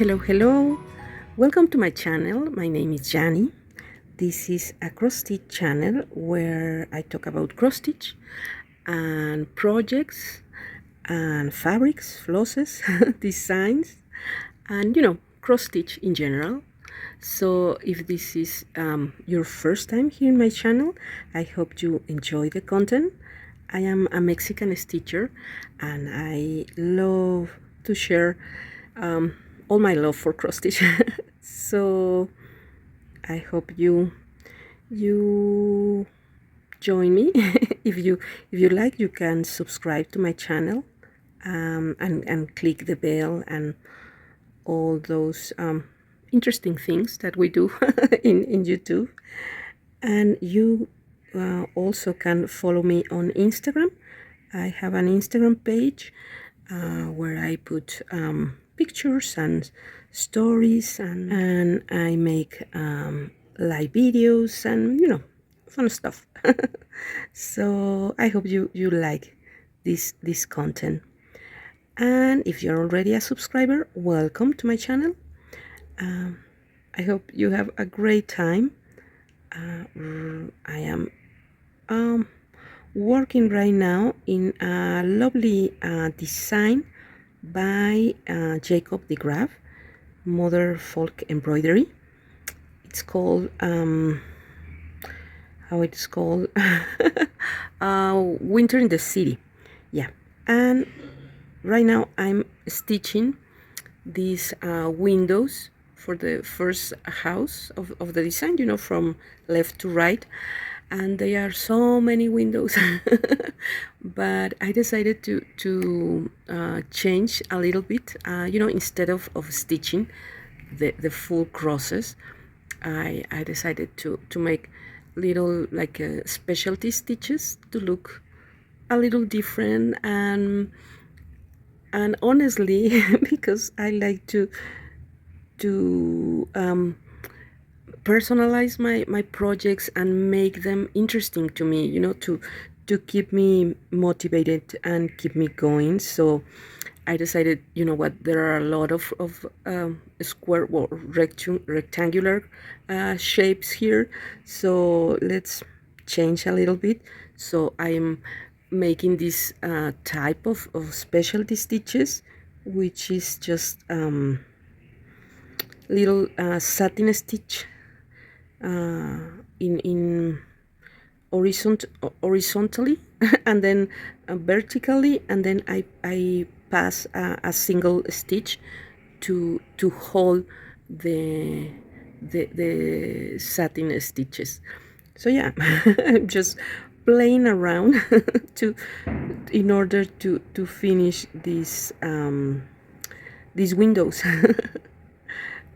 Hello, welcome to my channel. My name is Jani. This is a cross stitch channel where I talk about cross stitch and projects and fabrics, flosses, designs, and cross stitch in general. So if this is your first time here in my channel, I hope you enjoy the content. I am a Mexican stitcher and I love to share all my love for cross stitch. So I hope you join me. if you like, you can subscribe to my channel and click the bell and all those interesting things that we do in YouTube. And you also can follow me on Instagram. I have an Instagram page where I put pictures and stories and I make live videos and fun stuff. So I hope you like this content. And if you're already a subscriber, welcome to my channel. I hope you have a great time. I am working right now in a lovely design by Jacob de Graaf, Mother Folk Embroidery. It's called how it's called Winter in the City. Yeah, and right now I'm stitching these windows for the first house of the design, from left to right, and there are so many windows. But I decided to change a little bit. Instead of stitching the full crosses, I decided to make little like specialty stitches to look a little different and honestly, because I like to personalize my projects and make them interesting to me, to keep me motivated and keep me going. So I decided, there are a lot of square or rectangular shapes here, so let's change a little bit. So I'm making this type of specialty stitches, which is just little satin stitch in horizontally and then vertically, and then I pass a single stitch to hold the satin stitches. So yeah, I'm just playing around in order to finish these windows.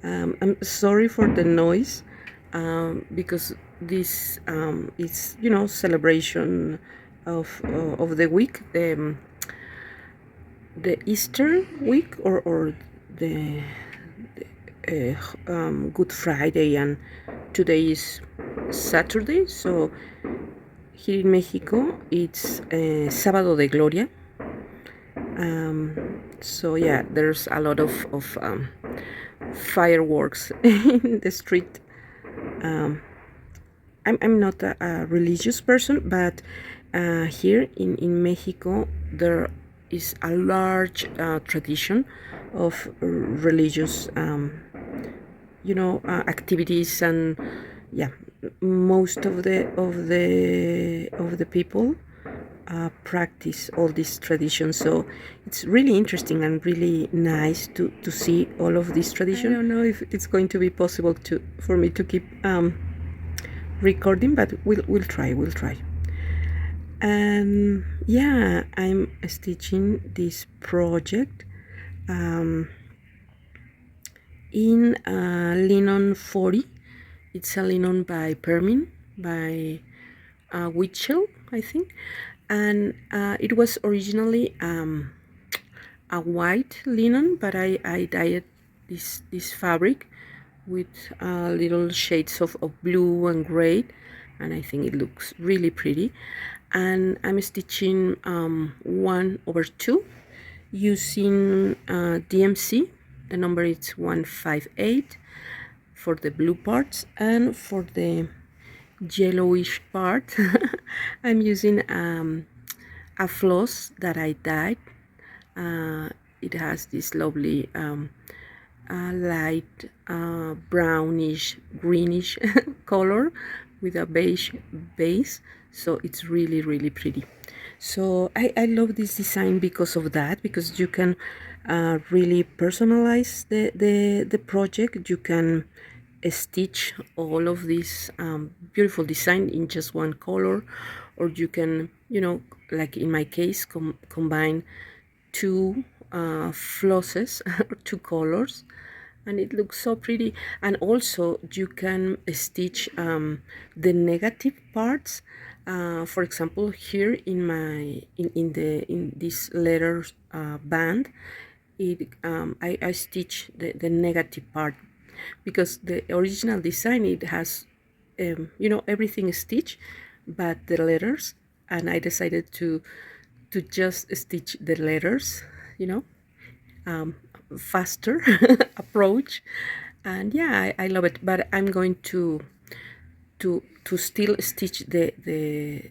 I'm sorry for the noise, because this is celebration of the week, the Easter week, or the Good Friday, and today is Saturday. So here in Mexico it's Sábado de Gloria. So yeah, there's a lot of fireworks in the street. I'm not a religious person, but here in Mexico there is a large tradition of religious activities, and yeah, most of the people practice all these traditions. So it's really interesting and really nice to see all of this tradition. I don't know if it's going to be possible for me to keep recording, but we'll try. And yeah, I'm stitching this project in linen 40. It's a linen by Permin, by Witchell, I think. And it was originally a white linen, but I dyed this fabric with little shades of blue and gray, and I think it looks really pretty. And I'm stitching 1/2 using DMC the number is 158 for the blue parts, and for the yellowish part I'm using a floss that I dyed. It has this lovely light brownish greenish color with a beige base, so it's really pretty. So I love this design because of that, because you can really personalize the project. You can stitch all of this beautiful design in just one color, or you can, you know, like in my case, combine two flosses or two colors, and it looks so pretty. And also you can stitch the negative parts. For example, here in my in this letter band, I stitch the negative part, because the original design, it has you know, everything stitched but the letters, and I decided to just stitch the letters, you know, faster approach. And yeah, I love it, but I'm going to still stitch the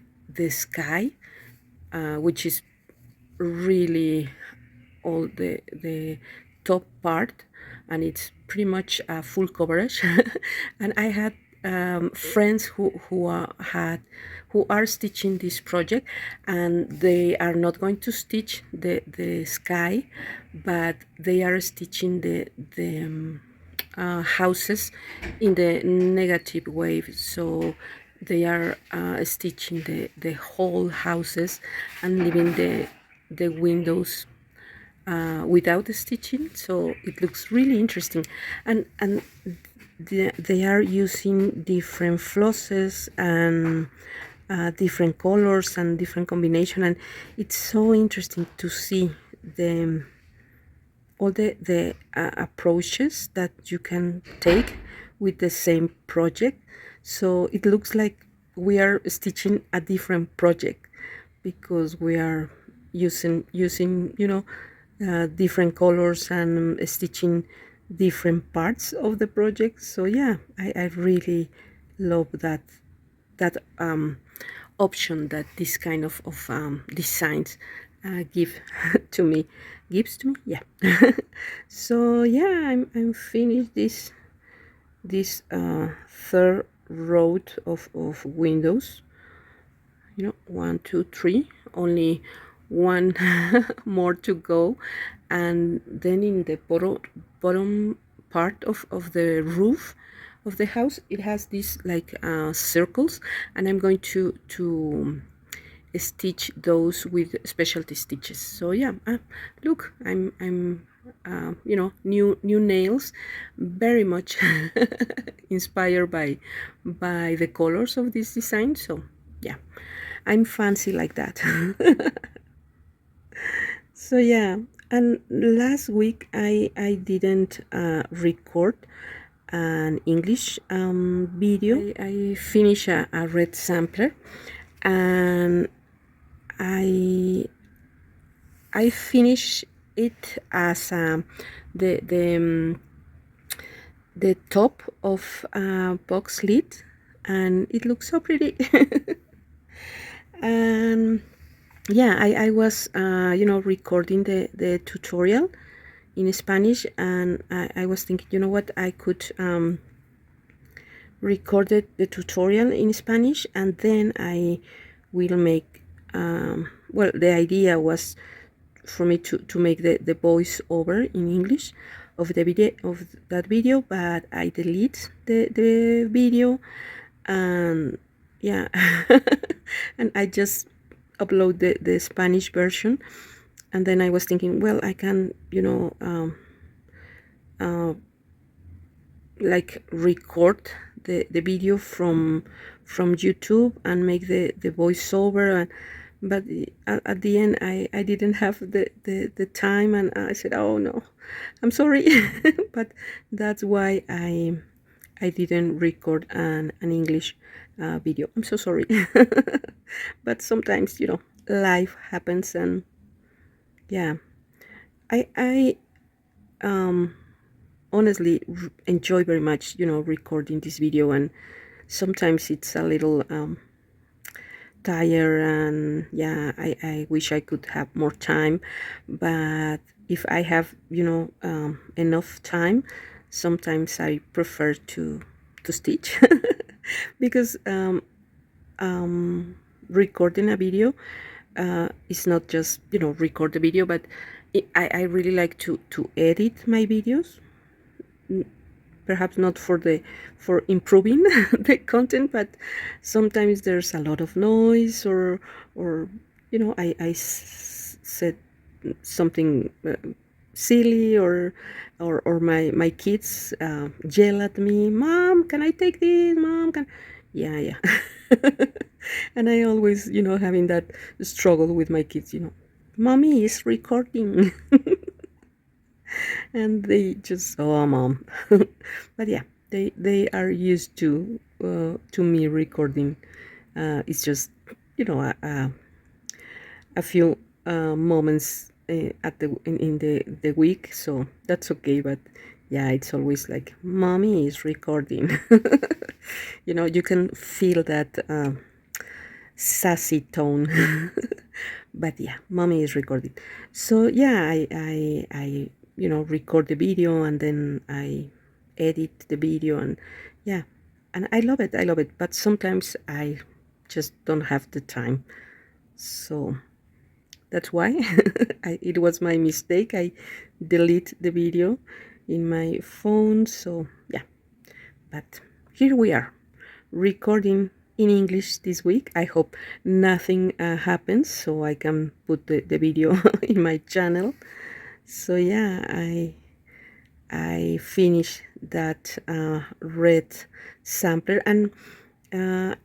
sky, which is really all the top part, and it's pretty much full coverage. And I had friends who are stitching this project, and they are not going to stitch the sky, but they are stitching the houses in the negative wave. So they are stitching the whole houses and leaving the windows without the stitching. So it looks really interesting, and they are using different flosses and different colors and different combination, and it's so interesting to see all the approaches that you can take with the same project. So it looks like we are stitching a different project, because we are using you know, different colors and stitching different parts of the project. So yeah, I really love that option that this kind of designs give to me gives to me. Yeah. So yeah, I'm finished this third row of windows, you know, 1 2 3, only one more to go. And then in the bottom part of the roof of the house, it has these like circles, and I'm going to stitch those with specialty stitches. So yeah, look, I'm you know, new nails, very much inspired by the colors of this design. So yeah, I'm fancy like that. So yeah, and last week I didn't record an English video. I finished a red sampler, and I finish it as the top of a box lid, and it looks so pretty. And yeah, I was you know, recording the tutorial in Spanish, and I was thinking, you know what, I could record the tutorial in Spanish, and then I will make well, the idea was for me to make the voice over in English of the video, of that video, but I delete the video, and yeah. And I just upload the Spanish version. And then I was thinking, well, I can, you know, like record the video from YouTube and make the voiceover, and but at the end I didn't have the time, and I said, oh no, I'm sorry. But that's why I didn't record an English video. I'm so sorry. But sometimes, you know, life happens, and yeah, I honestly enjoy very much, recording this video, and sometimes it's a little tired, and yeah, I wish I could have more time, but if I have, enough time, sometimes I prefer to stitch because recording a video is not just, record the video, but I really like to edit my videos, perhaps not for improving the content, but sometimes there's a lot of noise, or said something silly, or my kids yell at me, "Mom, can I take this? Mom, can..." Yeah. And I always, having that struggle with my kids, "Mommy is recording." And they just, "Oh, mom." But yeah, they are used to me recording. It's just, a few moments at in the week, so that's okay. But yeah, it's always like, "Mommy is recording." You can feel that sassy tone. But yeah, mommy is recording. So yeah, I record the video, and then I edit the video, and yeah, and I love it. I love it. But sometimes I just don't have the time. So that's why it was my mistake. I delete the video in my phone. So yeah, but here we are, recording in English this week. I hope nothing happens, so I can put the video in my channel. So yeah, I finished that red sampler, and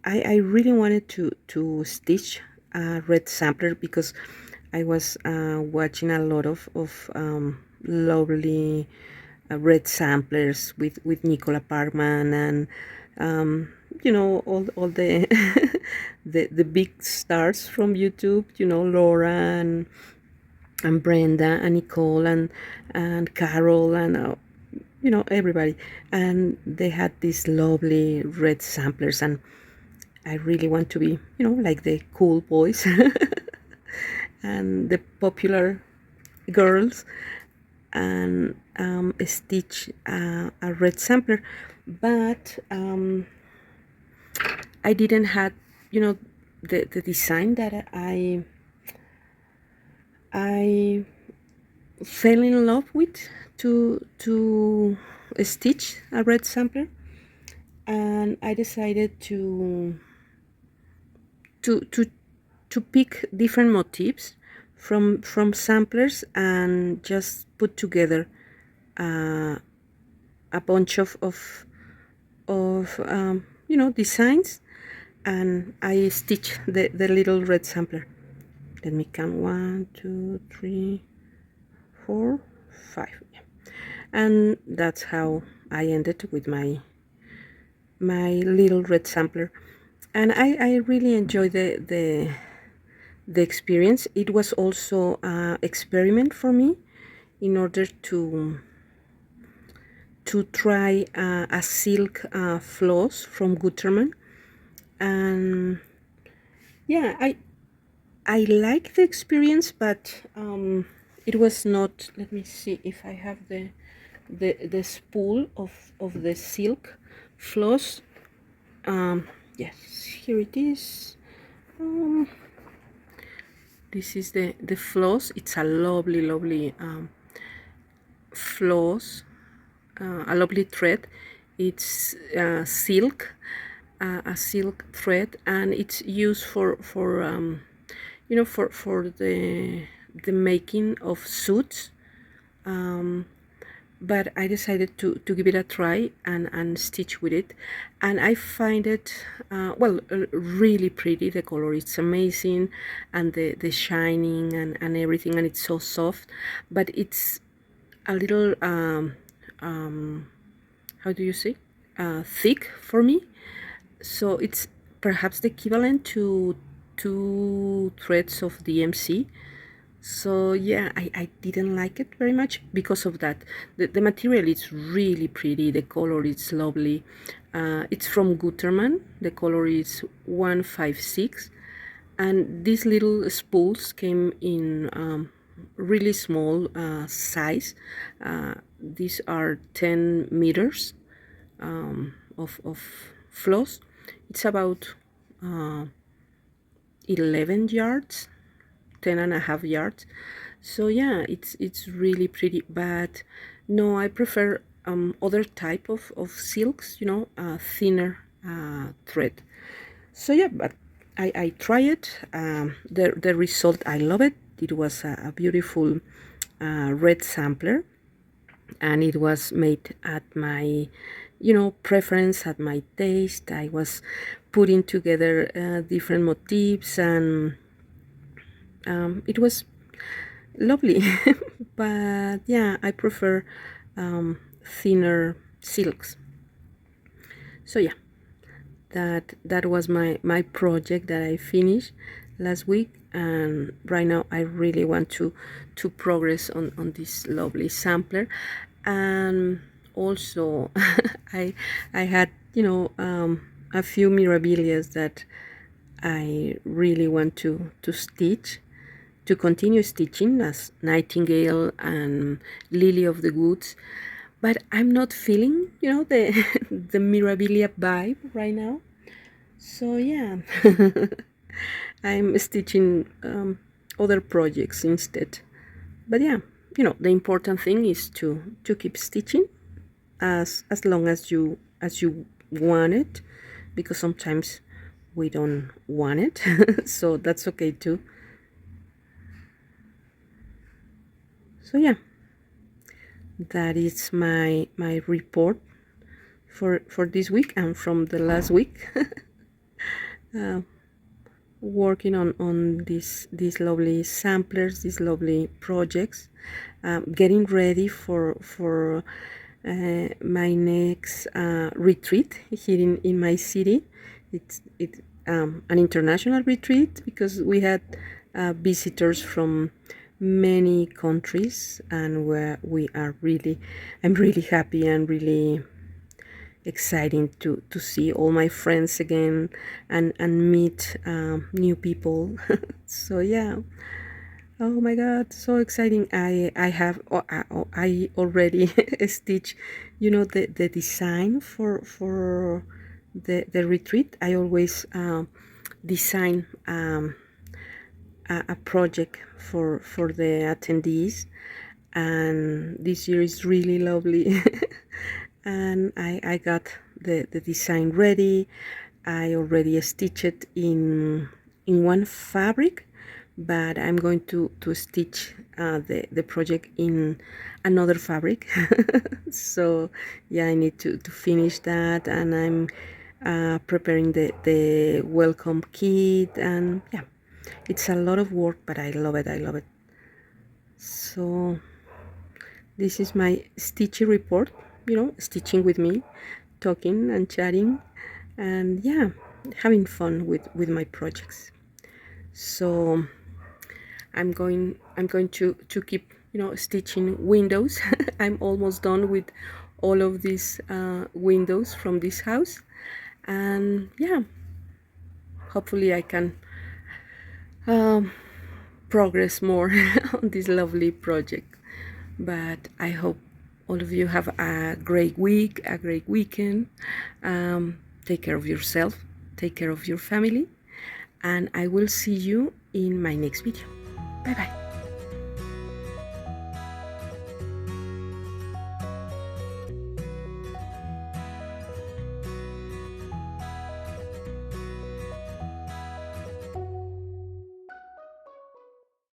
I really wanted to stitch a red sampler because I was watching a lot of lovely red samplers with Nicola Parkman, and all the the big stars from YouTube, Laura, and Brenda, and Nicole, and Carol, and everybody, and they had these lovely red samplers, and I really want to be, like the cool boys and the popular girls, and stitch a red sampler. But I didn't have, the design that I fell in love with to stitch a red sampler, and I decided to pick different motifs from samplers, and just put together a bunch of designs, and I stitch the little red sampler. Let me count: 1, 2, 3, 4, 5. Yeah. And that's how I ended with my little red sampler, and I really enjoy the experience. It was also an experiment for me, in order to try a silk floss from Gutermann. And yeah, I like the experience, but it was not. Let me see if I have the spool of the silk floss. Yes, here it is. This is the floss. It's a lovely floss, a lovely thread. It's silk, a silk thread, and it's used for the making of suits. But I decided to give it a try, and stitch with it, and I find it really pretty. The color is amazing, and the shining, and everything, and it's so soft, but it's a little how do you say, thick for me. So it's perhaps the equivalent to 2 threads of DMC. So yeah, I didn't like it very much because of that. The material is really pretty, the color is lovely. It's from Gutermann, the color is 156, and these little spools came in really small size. These are 10 meters of floss. It's about 11 yards, 10.5 yards. So yeah, it's really pretty, but no, I prefer other type of silks, thinner thread. So yeah, but I try it. The result, I love it. It was a beautiful red sampler, and it was made at my preference, at my taste. I was putting together different motifs, and it was lovely. But yeah, I prefer thinner silks. So yeah, that was my project that I finished last week, and right now I really want to progress on this lovely sampler. And also I had a few mirabilias that I really want to stitch, to continue stitching, as Nightingale and Lily of the Woods, but I'm not feeling the the mirabilia vibe right now. So yeah, I'm stitching other projects instead. But yeah, the important thing is to keep stitching as long as you want it, because sometimes we don't want it. So that's okay too. So yeah, that is my report for this week and from the last week. Working on these lovely samplers, these lovely projects, getting ready for my next retreat here in my city. It's an international retreat, because we had visitors from many countries, and where I'm really happy and really exciting to see all my friends again, and meet new people. So yeah, oh my god, so exciting. I already stitched the design for the retreat. I always design a project for the attendees, and this year is really lovely. And I got the design ready. I already stitched it in one fabric, but I'm going to stitch the project in another fabric. So yeah, I need to finish that, and I'm preparing the welcome kit, and yeah, it's a lot of work, but I love it. So this is my stitchy report, stitching with me, talking and chatting, and yeah, having fun with my projects. So I'm going to keep stitching windows. I'm almost done with all of these windows from this house, and yeah, hopefully I can progress more on this lovely project. But I hope all of you have a great week, a great weekend. Take care of yourself, take care of your family, and I will see you in my next video. Bye bye.